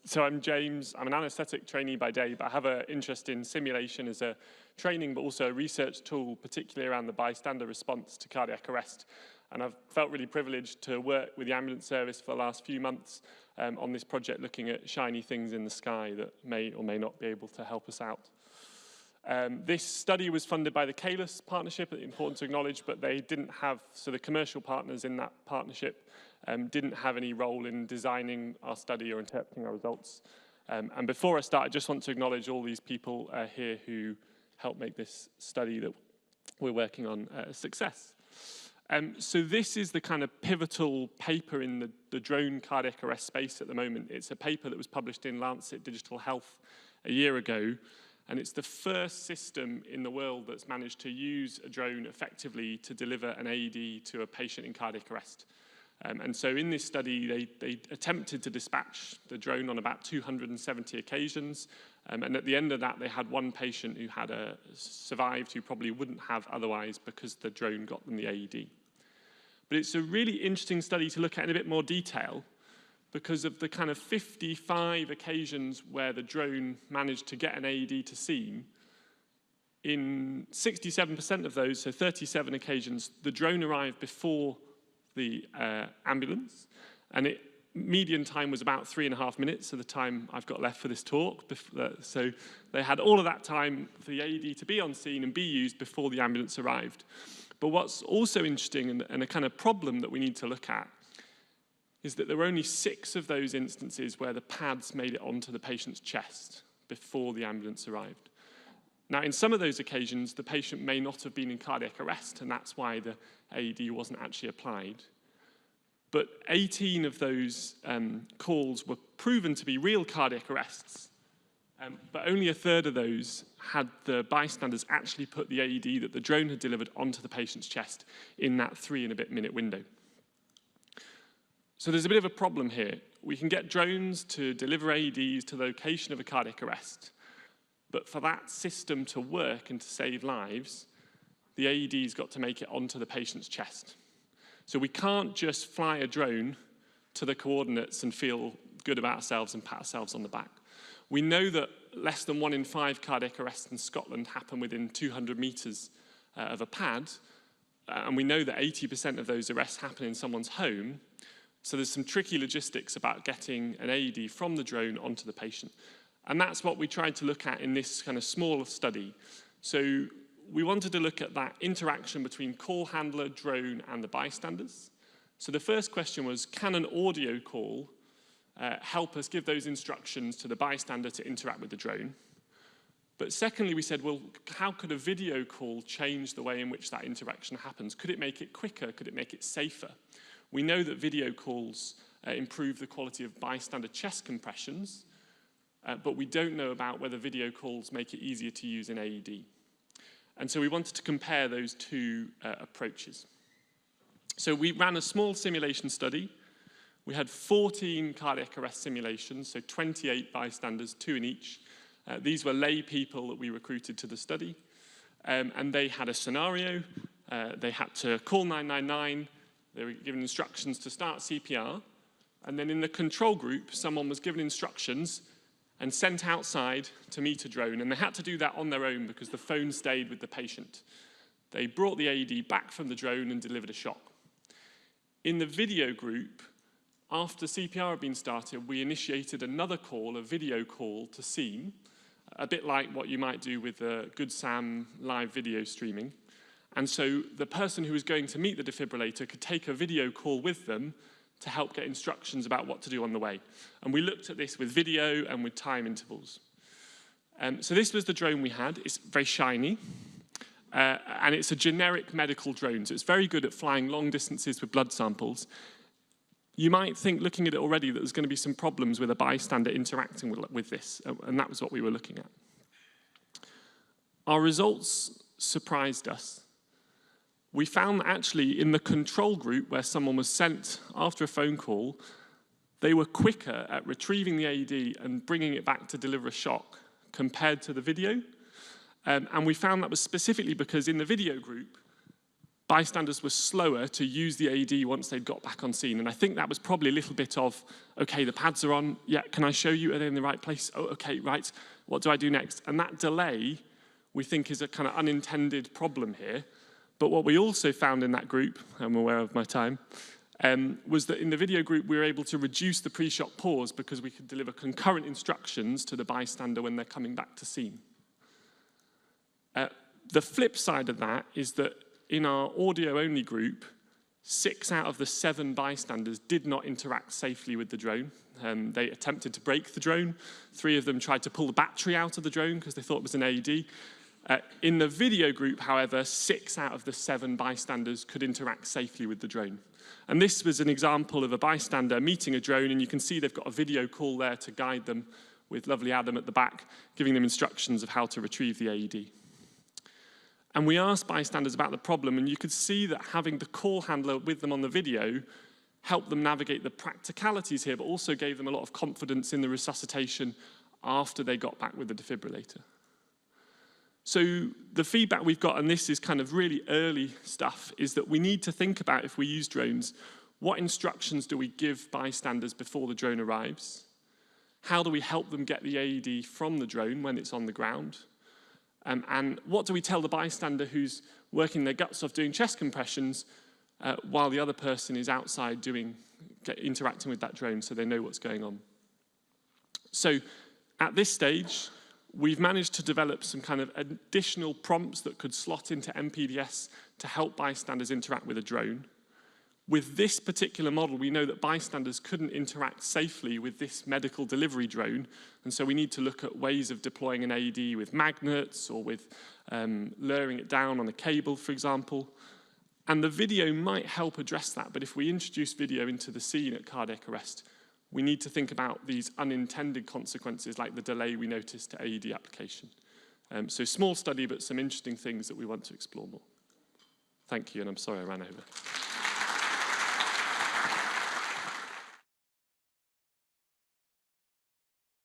So I'm James. I'm an anaesthetic trainee by day, but I have an interest in simulation as a training, but also a research tool, particularly around the bystander response to cardiac arrest. And I've felt really privileged to work with the ambulance service for the last few months on this project, looking at shiny things in the sky that may or may not be able to help us out. This study was funded by the CALUS partnership, important to acknowledge, but they didn't have, so the commercial partners in that partnership didn't have any role in designing our study or interpreting our results. And before I start, I just want to acknowledge all these people here who helped make this study that we're working on a success. So this is the kind of pivotal paper in the drone cardiac arrest space at the moment. It's a paper that was published in Lancet Digital Health a year ago. And it's the first system in the world that's managed to use a drone effectively to deliver an AED to a patient in cardiac arrest. And so in this study, they attempted to dispatch the drone on about 270 occasions. And at the end of that, they had one patient who had survived who probably wouldn't have otherwise because the drone got them the AED. But it's a really interesting study to look at in a bit more detail, because of the kind of 55 occasions where the drone managed to get an AED to scene. In 67% of those, so 37 occasions, the drone arrived before the ambulance, and median time was about 3.5 minutes, so the time I've got left for this talk. So they had all of that time for the AED to be on scene and be used before the ambulance arrived. But what's also interesting, and a kind of problem that we need to look at, is that there were only 6 of those instances where the pads made it onto the patient's chest before the ambulance arrived. Now, in some of those occasions, the patient may not have been in cardiac arrest, and that's why the AED wasn't actually applied. But 18 of those calls were proven to be real cardiac arrests, but only a third of those had the bystanders actually put the AED that the drone had delivered onto the patient's chest in that 3 and a bit minute window. So there's a bit of a problem here. We can get drones to deliver AEDs to the location of a cardiac arrest, but for that system to work and to save lives, the AED's got to make it onto the patient's chest. So we can't just fly a drone to the coordinates and feel good about ourselves and pat ourselves on the back. We know that less than 1 in 5 cardiac arrests in Scotland happen within 200 meters of a pad, and we know that 80% of those arrests happen in someone's home. So there's some tricky logistics about getting an AED from the drone onto the patient. And that's what we tried to look at in this kind of small study. So we wanted to look at that interaction between call handler, drone, and the bystanders. So the first question was, can an audio call help us give those instructions to the bystander to interact with the drone? But secondly, we said, well, how could a video call change the way in which that interaction happens? Could it make it quicker? Could it make it safer? We know that video calls improve the quality of bystander chest compressions, but we don't know about whether video calls make it easier to use an AED. And so we wanted to compare those two approaches. So we ran a small simulation study. We had 14 cardiac arrest simulations, so 28 bystanders, 2 in each. These were lay people that we recruited to the study. And they had a scenario. They had to call 999. They were given instructions to start CPR, and then in the control group, someone was given instructions and sent outside to meet a drone, and they had to do that on their own because the phone stayed with the patient. They brought the AED back from the drone and delivered a shock. In the video group, after CPR had been started, we initiated another call, a video call to scene, a bit like what you might do with Good Sam live video streaming. And so the person who was going to meet the defibrillator could take a video call with them to help get instructions about what to do on the way. And we looked at this with video and with time intervals. So this was the drone we had. It's very shiny. And it's a generic medical drone. So it's very good at flying long distances with blood samples. You might think, looking at it already, that there's going to be some problems with a bystander interacting with this. And that was what we were looking at. Our results surprised us. We found that actually in the control group where someone was sent after a phone call, they were quicker at retrieving the AED and bringing it back to deliver a shock compared to the video. And we found that was specifically because in the video group, bystanders were slower to use the AED once they'd got back on scene. And I think that was probably a little bit of, okay, the pads are on, yeah, can I show you, are they in the right place? Oh, okay, right, what do I do next? And that delay, we think, is a kind of unintended problem here. But what we also found in that group, I'm aware of my time, was that in the video group we were able to reduce the pre-shock pause because we could deliver concurrent instructions to the bystander when they're coming back to scene. The flip side of that is that in our audio-only group, 6 out of the 7 bystanders did not interact safely with the drone. They attempted to break the drone. 3 of them tried to pull the battery out of the drone because they thought it was an AED. In the video group, however, 6 out of the 7 bystanders could interact safely with the drone. And this was an example of a bystander meeting a drone, and you can see they've got a video call there to guide them with lovely Adam at the back, giving them instructions of how to retrieve the AED. And we asked bystanders about the problem, and you could see that having the call handler with them on the video helped them navigate the practicalities here, but also gave them a lot of confidence in the resuscitation after they got back with the defibrillator. So the feedback we've got, and this is kind of really early stuff, is that we need to think about, if we use drones, what instructions do we give bystanders before the drone arrives? How do we help them get the AED from the drone when it's on the ground? And what do we tell the bystander who's working their guts off doing chest compressions while the other person is outside interacting with that drone so they know what's going on? So at this stage, we've managed to develop some kind of additional prompts that could slot into MPDS to help bystanders interact with a drone. With this particular model, we know that bystanders couldn't interact safely with this medical delivery drone, and so we need to look at ways of deploying an AED with magnets or with lowering it down on a cable, for example. And the video might help address that, but if we introduce video into the scene at cardiac arrest, we need to think about these unintended consequences like the delay we noticed to AED application. So small study, but some interesting things that we want to explore more. Thank you, and I'm sorry I ran over.